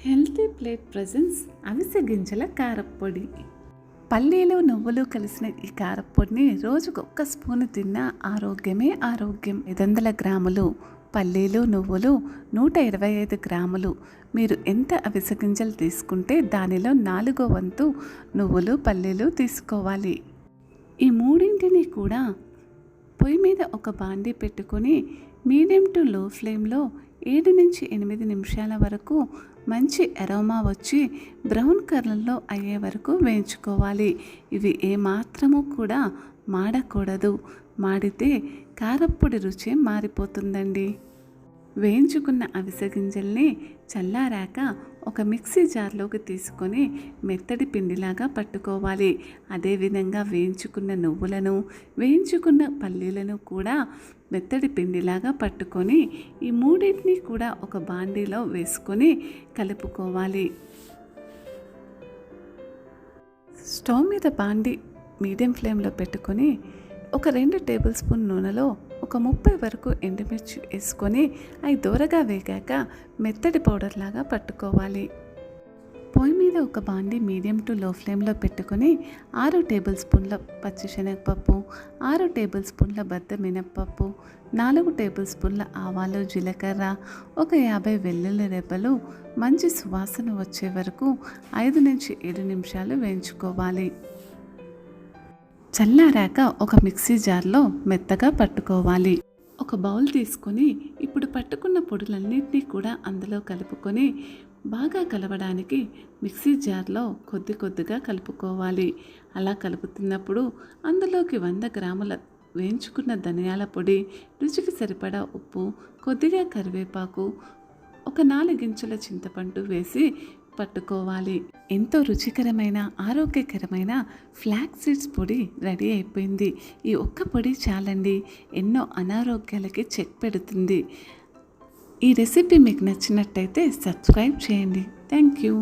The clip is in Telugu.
హెల్తీ ప్లేట్ ప్రజెన్స్ అవిసె గింజల కారప్పొడి. పల్లీలు నువ్వులు కలిసిన ఈ కారప్పొడిని రోజుకు 1 స్పూను తిన్నా ఆరోగ్యమే ఆరోగ్యం. 500 గ్రాములు పల్లీలు నువ్వులు, 125 గ్రాములు. మీరు ఎంత అవిసె గింజలు తీసుకుంటే దానిలో 4వ వంతు నువ్వులు పల్లీలు తీసుకోవాలి. ఈ మూడింటిని కూడా పొయ్యి మీద ఒక బాండీ పెట్టుకొని మీడియం టు లో ఫ్లేమ్లో 7 నుంచి 8 నిమిషాల వరకు మంచి అరోమా వచ్చి బ్రౌన్ కలర్లో అయ్యే వరకు వేయించుకోవాలి. ఇవి ఏమాత్రము కూడా మాడకూడదు. మాడితే కారప్పొడి రుచి మారిపోతుందండి. వేయించుకున్న అవిసె గింజల్ని చల్లారాక ఒక మిక్సీ జార్లోకి తీసుకొని మెత్తడి పిండిలాగా పట్టుకోవాలి. అదేవిధంగా వేయించుకున్న నువ్వులను, వేయించుకున్న పల్లీలను కూడా మెత్తడి పిండిలాగా పట్టుకొని ఈ మూడింటిని కూడా ఒక బాండీలో వేసుకొని కలుపుకోవాలి. స్టవ్ మీద బాండీ మీడియం ఫ్లేమ్లో పెట్టుకొని ఒక 2 టేబుల్ స్పూన్ నూనెలో ఒక 30 వరకు ఎండుమిర్చి వేసుకొని అవి దూరగా వేగాక మెత్తడి పౌడర్ లాగా పట్టుకోవాలి. పొయ్యి మీద ఒక బాండీ మీడియం టు లో ఫ్లేమ్లో పెట్టుకొని 6 టేబుల్ స్పూన్ల పచ్చిశనగపప్పు, 6 టేబుల్ స్పూన్ల బద్ద మినప్పప్పు, 4 టేబుల్ స్పూన్ల ఆవాలు జీలకర్ర, ఒక 50 వెల్లుల్లి రెబ్బలు మంచి సువాసన వచ్చే వరకు 5 నుంచి 7 నిమిషాలు వేయించుకోవాలి. చల్లారాక ఒక మిక్సీ జార్లో మెత్తగా పట్టుకోవాలి. ఒక బౌల్ తీసుకొని ఇప్పుడు పట్టుకున్న పొడులన్నింటినీ కూడా అందులో కలుపుకొని బాగా కలవడానికి మిక్సీ జార్లో కొద్దిగా కలుపుకోవాలి. అలా కలుపుతున్నప్పుడు అందులోకి 100 గ్రాముల వేయించుకున్న ధనియాల పొడి, రుచికి సరిపడా ఉప్పు, కొద్దిగా కరివేపాకు, ఒక 4 గింజల చింతపండు వేసి పట్టుకోవాలి. ఎంతో రుచికరమైన ఆరోగ్యకరమైన ఫ్లాక్సీడ్స్ పొడి రెడీ అయిపోయింది. ఈ ఒక్క పొడి చాలండి, ఎన్నో అనారోగ్యాలకి చెక్ పెడుతుంది. ఈ రెసిపీ మీకు నచ్చినట్టయితే సబ్స్క్రైబ్ చేయండి. Thank you.